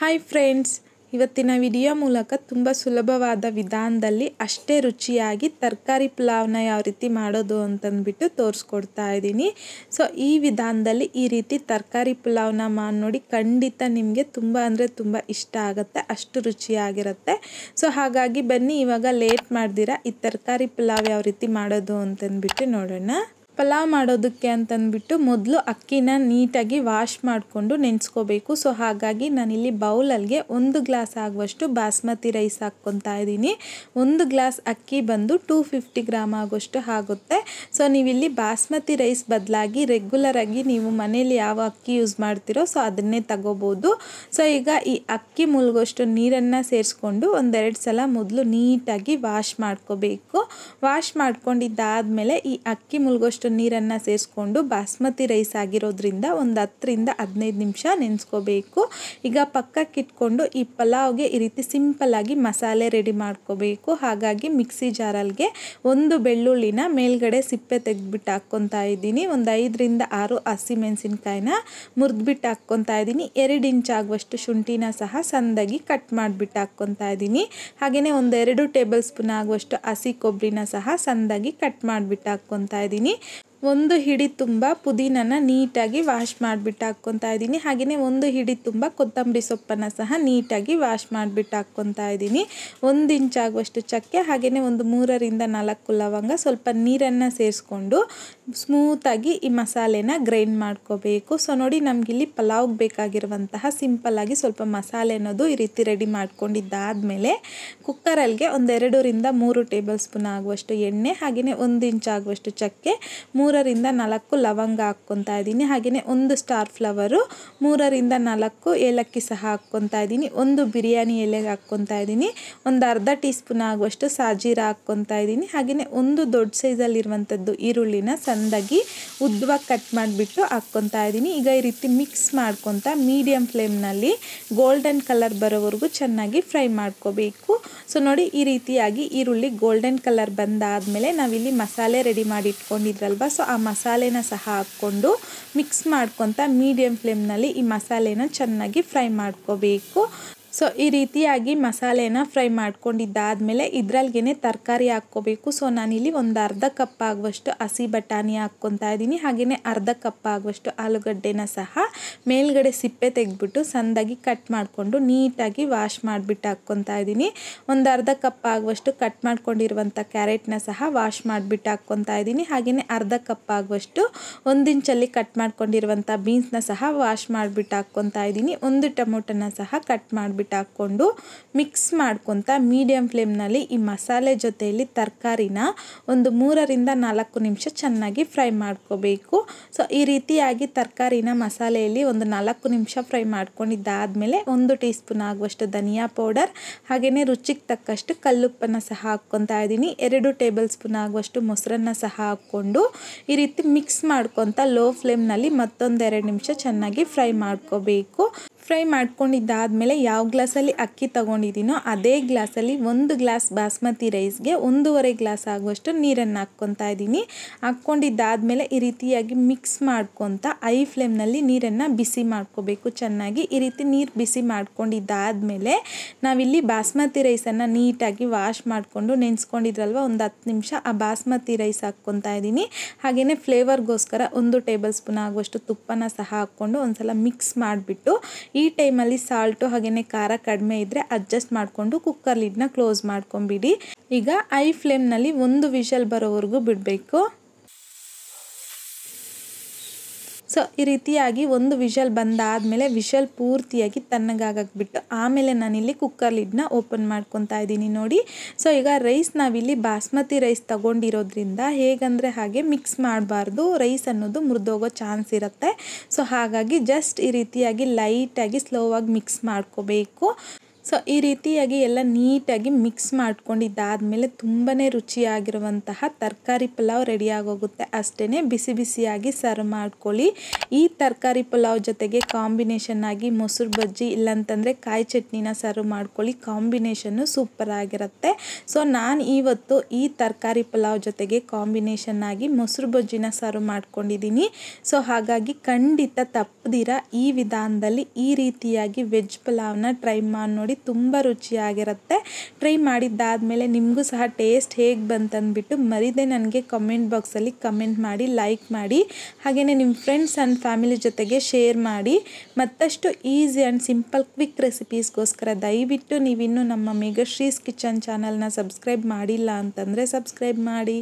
Hi friends, ಇವತ್ತಿನ video ಮೂಲಕ ತುಂಬ ಸುಲಭವಾದ ವಿಧಾನದಲ್ಲಿ ಅಷ್ಟೇ ರುಚಿಯಾಗಿ ತರಕಾರಿ ಪಲಾವ್ನ ಯಾವ ರೀತಿ ಮಾಡೋದು ಅಂತಂದ್ಬಿಟ್ಟು ತೋರಿಸ್ಕೊಡ್ತಾ ಇದ್ದೀನಿ. ಸೊ ಈ ವಿಧಾನದಲ್ಲಿ ಈ ರೀತಿ ತರಕಾರಿ ಪಲಾವ್ನ ಮಾಡಿ ನೋಡಿ, ಖಂಡಿತ ನಿಮಗೆ ತುಂಬ ಅಂದರೆ ತುಂಬ ಇಷ್ಟ ಆಗುತ್ತೆ, ಅಷ್ಟು ರುಚಿಯಾಗಿರುತ್ತೆ. ಸೊ ಹಾಗಾಗಿ ಬನ್ನಿ ಇವಾಗ ಲೇಟ್ ಮಾಡ್ದಿರಾ ಈ ತರಕಾರಿ ಪಲಾವ್ ಯಾವ ರೀತಿ ಮಾಡೋದು ಅಂತಂದ್ಬಿಟ್ಟು ನೋಡೋಣ. ಪಲಾವ್ ಮಾಡೋದಕ್ಕೆ ಅಂತಂದ್ಬಿಟ್ಟು ಮೊದಲು ಅಕ್ಕಿನ ನೀಟಾಗಿ ವಾಶ್ ಮಾಡಿಕೊಂಡು ನೆನೆಸ್ಕೋಬೇಕು. ಸೊ ಹಾಗಾಗಿ ನಾನಿಲ್ಲಿ ಬೌಲಲ್ಲಿಗೆ 1 ಗ್ಲಾಸ್ ಆಗುವಷ್ಟು ಬಾಸ್ಮತಿ ರೈಸ್ ಹಾಕ್ಕೊತಾ ಇದ್ದೀನಿ. 1 ಗ್ಲಾಸ್ ಅಕ್ಕಿ ಬಂದು 250 ಗ್ರಾಮ್ ಆಗುವಷ್ಟು ಆಗುತ್ತೆ. ಸೊ ನೀವಿಲ್ಲಿ ಬಾಸ್ಮತಿ ರೈಸ್ ಬದಲಾಗಿ ರೆಗ್ಯುಲರಾಗಿ ನೀವು ಮನೇಲಿ ಯಾವ ಅಕ್ಕಿ ಯೂಸ್ ಮಾಡ್ತೀರೋ ಸೊ ಅದನ್ನೇ ತಗೋಬೋದು. ಸೊ ಈಗ ಈ ಅಕ್ಕಿ ಮುಳುಗೋಷ್ಟು ನೀರನ್ನು ಸೇರಿಸ್ಕೊಂಡು ಒಂದೆರಡು ಸಲ ಮೊದಲು ನೀಟಾಗಿ ವಾಶ್ ಮಾಡ್ಕೋಬೇಕು. ವಾಶ್ ಮಾಡ್ಕೊಂಡಿದ್ದಾದಮೇಲೆ ಈ ಅಕ್ಕಿ ಮುಳುಗೋಷ್ಟು ನೀರನ್ನು ಸೇರಿಸ್ಕೊಂಡು ಬಾಸ್ಮತಿ ರೈಸ್ ಆಗಿರೋದ್ರಿಂದ ಒಂದು 10 ರಿಂದ 15 ನಿಮಿಷ ನೆನೆಸ್ಕೋಬೇಕು. ಈಗ ಪಕ್ಕಕ್ಕೆ ಇಟ್ಕೊಂಡು ಈ ಪಲಾವ್ಗೆ ಈ ರೀತಿ ಸಿಂಪಲ್ ಆಗಿ ಮಸಾಲೆ ರೆಡಿ ಮಾಡ್ಕೋಬೇಕು. ಹಾಗಾಗಿ ಮಿಕ್ಸಿ ಜಾರಲ್ಗೆ 1 ಬೆಳ್ಳುಳ್ಳಿನ ಮೇಲ್ಗಡೆ ಸಿಪ್ಪೆ ತೆಗೆದ್ಬಿಟ್ಟು ಹಾಕ್ಕೊತಾ ಇದ್ದೀನಿ. ಒಂದು 5 ರಿಂದ 6 ಹಸಿಮೆಣಸಿನ್ಕಾಯಿನ ಮುರಿದ್ಬಿಟ್ಟು ಹಾಕ್ಕೊತಾ ಇದ್ದೀನಿ. 2 ಇಂಚ್ ಆಗುವಷ್ಟು ಶುಂಠಿನ ಸಹ ಸಣ್ಣದಾಗಿ ಕಟ್ ಮಾಡಿಬಿಟ್ಟು ಹಾಕ್ಕೊತಾ ಇದ್ದೀನಿ. ಹಾಗೆಯೇ ಒಂದು 2 ಟೇಬಲ್ ಸ್ಪೂನ್ ಆಗುವಷ್ಟು ಹಸಿ ಕೊಬ್ಬರಿನ ಸಹ ಸಣ್ಣದಾಗಿ ಕಟ್ ಮಾಡಿಬಿಟ್ಟು ಹಾಕ್ಕೊತಾ ಇದ್ದೀನಿ. 1 ಹಿಡಿ ತುಂಬ ಪುದೀನನ ನೀಟಾಗಿ ವಾಶ್ ಮಾಡಿಬಿಟ್ಟು ಹಾಕ್ಕೊತಾ ಇದ್ದೀನಿ. ಹಾಗೆಯೇ 1 ಹಿಡಿ ತುಂಬ ಕೊತ್ತಂಬರಿ ಸೊಪ್ಪನ್ನು ಸಹ ನೀಟಾಗಿ ವಾಶ್ ಮಾಡಿಬಿಟ್ಟು ಹಾಕ್ಕೊತಾ ಇದ್ದೀನಿ. 1 ಇಂಚ್ ಆಗುವಷ್ಟು ಚಕ್ಕೆ, ಹಾಗೆಯೇ ಒಂದು 3 ರಿಂದ 4 ಲವಂಗ, ಸ್ವಲ್ಪ ನೀರನ್ನು ಸೇರಿಸ್ಕೊಂಡು ಸ್ಮೂತಾಗಿ ಈ ಮಸಾಲೆನ ಗ್ರೈಂಡ್ ಮಾಡ್ಕೋಬೇಕು. ಸೊ ನೋಡಿ, ನಮಗಿಲ್ಲಿ ಪಲಾವ್ಗೆ ಬೇಕಾಗಿರುವಂತಹ ಸಿಂಪಲ್ಲಾಗಿ ಸ್ವಲ್ಪ ಮಸಾಲೆ ಅನ್ನೋದು ಈ ರೀತಿ ರೆಡಿ ಮಾಡ್ಕೊಂಡಿದ್ದಾದಮೇಲೆ ಕುಕ್ಕರಲ್ಲಿಗೆ ಒಂದು 2 ರಿಂದ 3 ಟೇಬಲ್ ಸ್ಪೂನ್ ಆಗುವಷ್ಟು ಎಣ್ಣೆ, ಹಾಗೆಯೇ 1 ಇಂಚ್ ಆಗುವಷ್ಟು ಚಕ್ಕೆ, 3 ರಿಂದ 4 ಲವಂಗ ಹಾಕ್ಕೊತಾ ಇದ್ದೀನಿ. ಹಾಗೆಯೇ 1 ಸ್ಟಾರ್ ಫ್ಲವರು, 3 ರಿಂದ 4 ಏಲಕ್ಕಿ ಸಹ ಹಾಕ್ಕೊತಾ ಇದ್ದೀನಿ. 1 ಬಿರಿಯಾನಿ ಎಲೆಗೆ ಹಾಕ್ಕೊತಾ ಇದ್ದೀನಿ. ಒಂದು ಅರ್ಧ ಟೀ ಸ್ಪೂನ್ ಆಗುವಷ್ಟು ಸಾಜೀರ ಹಾಕ್ಕೊತಾ ಇದ್ದೀನಿ. ಹಾಗೆಯೇ 1 ದೊಡ್ಡ ಸೈಜಲ್ಲಿರುವಂಥದ್ದು ಈರುಳ್ಳಿನ ಸಣ್ಣದಾಗಿ ಉದ್ದವಾಗಿ ಕಟ್ ಮಾಡಿಬಿಟ್ಟು ಹಾಕ್ಕೊತಾ ಇದ್ದೀನಿ. ಈಗ ಈ ರೀತಿ ಮಿಕ್ಸ್ ಮಾಡ್ಕೊತಾ ಮೀಡಿಯಮ್ ಫ್ಲೇಮ್ನಲ್ಲಿ ಗೋಲ್ಡನ್ ಕಲರ್ ಬರೋವರೆಗೂ ಚೆನ್ನಾಗಿ ಫ್ರೈ ಮಾಡ್ಕೋಬೇಕು. ಸೊ ನೋಡಿ, ಈ ರೀತಿಯಾಗಿ ಈರುಳ್ಳಿ ಗೋಲ್ಡನ್ ಕಲರ್ ಬಂದಾದಮೇಲೆ ನಾವಿಲ್ಲಿ ಮಸಾಲೆ ರೆಡಿ ಮಾಡಿ ಇಟ್ಕೊಂಡಿದ್ರಲ್ವ, ಸೊ ಆ ಮಸಾಲೆನ ಸಹ ಹಾಕ್ಕೊಂಡು ಮಿಕ್ಸ್ ಮಾಡ್ಕೊತಾ ಮೀಡಿಯಮ್ ಫ್ಲೇಮ್ನಲ್ಲಿ ಈ ಮಸಾಲೆನ ಚೆನ್ನಾಗಿ ಫ್ರೈ ಮಾಡ್ಕೋಬೇಕು. ಸೊ ಈ ರೀತಿಯಾಗಿ ಮಸಾಲೆನ ಫ್ರೈ ಮಾಡ್ಕೊಂಡಿದ್ದಾದಮೇಲೆ ಇದರಲ್ಲಿಗೆ ತರಕಾರಿ ಹಾಕ್ಕೋಬೇಕು. ಸೊ ನಾನಿಲ್ಲಿ ಒಂದು ಅರ್ಧ ಕಪ್ ಆಗುವಷ್ಟು ಹಸಿ ಬಟಾಣಿ ಹಾಕ್ಕೊತಾ ಇದ್ದೀನಿ. ಹಾಗೆಯೇ ಅರ್ಧ ಕಪ್ ಆಗುವಷ್ಟು ಆಲೂಗಡ್ಡೆನ ಸಹ ಮೇಲ್ಗಡೆ ಸಿಪ್ಪೆ ತೆಗೆದ್ಬಿಟ್ಟು ಸಣ್ಣದಾಗಿ ಕಟ್ ಮಾಡಿಕೊಂಡು ನೀಟಾಗಿ ವಾಶ್ ಮಾಡಿಬಿಟ್ಟು ಹಾಕ್ಕೊತಾ ಇದ್ದೀನಿ. ಒಂದು ಅರ್ಧ ಕಪ್ ಆಗುವಷ್ಟು ಕಟ್ ಮಾಡ್ಕೊಂಡಿರುವಂಥ ಕ್ಯಾರೆಟ್ನ ಸಹ ವಾಶ್ ಮಾಡಿಬಿಟ್ಟು ಹಾಕ್ಕೊತಾ ಇದ್ದೀನಿ. ಹಾಗೆಯೇ ಅರ್ಧ ಕಪ್ ಆಗುವಷ್ಟು 1 ಇಂಚಲ್ಲಿ ಕಟ್ ಮಾಡ್ಕೊಂಡಿರುವಂಥ ಬೀನ್ಸ್ನ ಸಹ ವಾಶ್ ಮಾಡಿಬಿಟ್ಟು ಹಾಕ್ಕೊತಾ ಇದ್ದೀನಿ. 1 ಟೊಮೊಟೊನ ಸಹ ಕಟ್ ಮಾಡಿಬಿಟ್ಟು ಹಾಕ್ಕೊಂಡು ಮಿಕ್ಸ್ ಮಾಡ್ಕೊತಾ ಮೀಡಿಯಮ್ ಫ್ಲೇಮ್ನಲ್ಲಿ ಈ ಮಸಾಲೆ ಜೊತೆಯಲ್ಲಿ ತರಕಾರಿನ ಒಂದು 3 ರಿಂದ 4 ನಿಮಿಷ ಚೆನ್ನಾಗಿ ಫ್ರೈ ಮಾಡ್ಕೋಬೇಕು. ಸೊ ಈ ರೀತಿಯಾಗಿ ತರಕಾರಿನ ಮಸಾಲೆಯಲ್ಲಿ ಒಂದು 4 ನಿಮಿಷ ಫ್ರೈ ಮಾಡ್ಕೊಂಡಿದ್ದಾದಮೇಲೆ 1 ಟೀ ಸ್ಪೂನ್ ಆಗುವಷ್ಟು ಧನಿಯಾ ಪೌಡರ್, ಹಾಗೆಯೇ ರುಚಿಗೆ ತಕ್ಕಷ್ಟು ಕಲ್ಲುಪ್ಪನ್ನು ಸಹ ಹಾಕ್ಕೊತಾ ಇದ್ದೀನಿ. 2 ಟೇಬಲ್ ಸ್ಪೂನ್ ಆಗುವಷ್ಟು ಮೊಸರನ್ನ ಸಹ ಹಾಕ್ಕೊಂಡು ಈ ರೀತಿ ಮಿಕ್ಸ್ ಮಾಡ್ಕೊತಾ ಲೋ ಫ್ಲೇಮ್ನಲ್ಲಿ ಮತ್ತೊಂದು 2 ನಿಮಿಷ ಚೆನ್ನಾಗಿ ಫ್ರೈ ಮಾಡ್ಕೋಬೇಕು. ಫ್ರೈ ಮಾಡ್ಕೊಂಡಿದ್ದಾದಮೇಲೆ ಯಾವ ಗ್ಲಾಸಲ್ಲಿ ಅಕ್ಕಿ ತೊಗೊಂಡಿದ್ದೀನೋ ಅದೇ ಗ್ಲಾಸಲ್ಲಿ 1 ಗ್ಲಾಸ್ ಬಾಸ್ಮತಿ ರೈಸ್ಗೆ 1.5 ಗ್ಲಾಸ್ ಆಗುವಷ್ಟು ನೀರನ್ನು ಹಾಕ್ಕೊತಾ ಇದ್ದೀನಿ. ಹಾಕ್ಕೊಂಡಿದ್ದಾದಮೇಲೆ ಈ ರೀತಿಯಾಗಿ ಮಿಕ್ಸ್ ಮಾಡ್ಕೊತಾ ಐ ಫ್ಲೇಮ್ನಲ್ಲಿ ನೀರನ್ನು ಬಿಸಿ ಮಾಡ್ಕೋಬೇಕು ಚೆನ್ನಾಗಿ. ಈ ರೀತಿ ನೀರು ಬಿಸಿ ಮಾಡ್ಕೊಂಡಿದ್ದಾದಮೇಲೆ ನಾವಿಲ್ಲಿ ಬಾಸ್ಮತಿ ರೈಸನ್ನು ನೀಟಾಗಿ ವಾಶ್ ಮಾಡಿಕೊಂಡು ನೆನೆಸ್ಕೊಂಡಿದ್ರಲ್ವ, ಒಂದು 10 ನಿಮಿಷ ಆ ಬಾಸ್ಮತಿ ರೈಸ್ ಹಾಕ್ಕೊತಾ ಇದ್ದೀನಿ. ಹಾಗೆಯೇ ಫ್ಲೇವರ್ಗೋಸ್ಕರ 1 ಟೇಬಲ್ ಸ್ಪೂನ್ ಆಗುವಷ್ಟು ತುಪ್ಪನ ಸಹ ಹಾಕ್ಕೊಂಡು ಒಂದ್ಸಲ ಮಿಕ್ಸ್ ಮಾಡಿಬಿಟ್ಟು ಈ ಟೈಮಲ್ಲಿ ಸಾಲ್ಟು ಹಾಗೆಯೇ ಖಾರ ಕಡಿಮೆ ಇದ್ದರೆ ಅಡ್ಜಸ್ಟ್ ಮಾಡಿಕೊಂಡು ಕುಕ್ಕರ್ ಲಿಡ್ನ ಕ್ಲೋಸ್ ಮಾಡ್ಕೊಂಬಿಡಿ. ಈಗ ಐ ಫ್ಲೇಮ್ನಲ್ಲಿ 1 ವಿಷಲ್ ಬರೋವರೆಗೂ ಬಿಡಬೇಕು. ಸೊ ಈ ರೀತಿಯಾಗಿ 1 ವಿಷಲ್ ಬಂದಾದಮೇಲೆ ವಿಷಲ್ ಪೂರ್ತಿಯಾಗಿ ತಣ್ಣಗಾಗಬಿಟ್ಟು ಆಮೇಲೆ ನಾನಿಲ್ಲಿ ಕುಕ್ಕರ್ ಲಿಡ್ನ ಓಪನ್ ಮಾಡ್ಕೊತಾ ಇದ್ದೀನಿ ನೋಡಿ. ಸೊ ಈಗ ರೈಸ್ ನಾವಿಲ್ಲಿ ಬಾಸ್ಮತಿ ರೈಸ್ ತೊಗೊಂಡಿರೋದ್ರಿಂದ ಹೇಗಂದರೆ ಹಾಗೆ ಮಿಕ್ಸ್ ಮಾಡಬಾರ್ದು, ರೈಸ್ ಅನ್ನೋದು ಮುರಿದೋಗೋ ಚಾನ್ಸ್ ಇರುತ್ತೆ. ಸೊ ಹಾಗಾಗಿ ಜಸ್ಟ್ ಈ ರೀತಿಯಾಗಿ ಲೈಟಾಗಿ ಸ್ಲೋವಾಗಿ ಮಿಕ್ಸ್ ಮಾಡ್ಕೋಬೇಕು. ಸೊ ಈ ರೀತಿಯಾಗಿ ಎಲ್ಲ ನೀಟಾಗಿ ಮಿಕ್ಸ್ ಮಾಡ್ಕೊಂಡಿದ್ದಾದಮೇಲೆ ತುಂಬಾ ರುಚಿಯಾಗಿರುವಂತಹ ತರಕಾರಿ ಪಲಾವ್ ರೆಡಿ ಆಗೋಗುತ್ತೆ. ಅಷ್ಟೇ ಬಿಸಿ ಬಿಸಿಯಾಗಿ ಸರ್ವ್ ಮಾಡ್ಕೊಳ್ಳಿ. ಈ ತರಕಾರಿ ಪಲಾವ್ ಜೊತೆಗೆ ಕಾಂಬಿನೇಷನ್ ಆಗಿ ಮೊಸರು ಬಜ್ಜಿ ಇಲ್ಲಾಂತಂದರೆ ಕಾಯಿ ಚಟ್ನಿನ ಸರ್ವ್ ಮಾಡ್ಕೊಳ್ಳಿ. ಕಾಂಬಿನೇಷನ್ನು ಸೂಪರ್ ಆಗಿರುತ್ತೆ. ಸೊ ನಾನು ಇವತ್ತು ಈ ತರಕಾರಿ ಪಲಾವ್ ಜೊತೆಗೆ ಕಾಂಬಿನೇಷನ್ ಆಗಿ ಮೊಸರು ಬಜ್ಜಿನ ಸರ್ವ್ ಮಾಡ್ಕೊಂಡಿದ್ದೀನಿ. ಸೊ ಹಾಗಾಗಿ ಖಂಡಿತ ತಪ್ಪದಿರ ಈ ವಿಧಾನದಲ್ಲಿ ಈ ರೀತಿಯಾಗಿ ವೆಜ್ ಪಲಾವ್ನ ಟ್ರೈ ಮಾಡಿ ನೋಡಿ. ತುಂಬ ರುಚಿಯಾಗಿರುತ್ತೆ. ಟ್ರೈ ಮಾಡಿದ್ದಾದಮೇಲೆ ನಿಮಗೂ ಸಹ ಟೇಸ್ಟ್ ಹೇಗೆ ಬಂತಂದ್ಬಿಟ್ಟು ಮರಿದೇ ನನಗೆ ಕಮೆಂಟ್ ಬಾಕ್ಸಲ್ಲಿ ಕಮೆಂಟ್ ಮಾಡಿ, ಲೈಕ್ ಮಾಡಿ, ಹಾಗೆಯೇ ನಿಮ್ಮ ಫ್ರೆಂಡ್ಸ್ ಆ್ಯಂಡ್ ಫ್ಯಾಮಿಲಿ ಜೊತೆಗೆ ಶೇರ್ ಮಾಡಿ. ಮತ್ತಷ್ಟು ಈಸಿ ಆ್ಯಂಡ್ ಸಿಂಪಲ್ ಕ್ವಿಕ್ ರೆಸಿಪೀಸ್ಗೋಸ್ಕರ ದಯವಿಟ್ಟು ನೀವಿನ್ನೂ ನಮ್ಮ ಮೇಘಶ್ರೀಸ್ ಕಿಚನ್ ಚಾನಲ್ನ ಸಬ್ಸ್ಕ್ರೈಬ್ ಮಾಡಿಲ್ಲ ಅಂತಂದರೆ ಸಬ್ಸ್ಕ್ರೈಬ್ ಮಾಡಿ.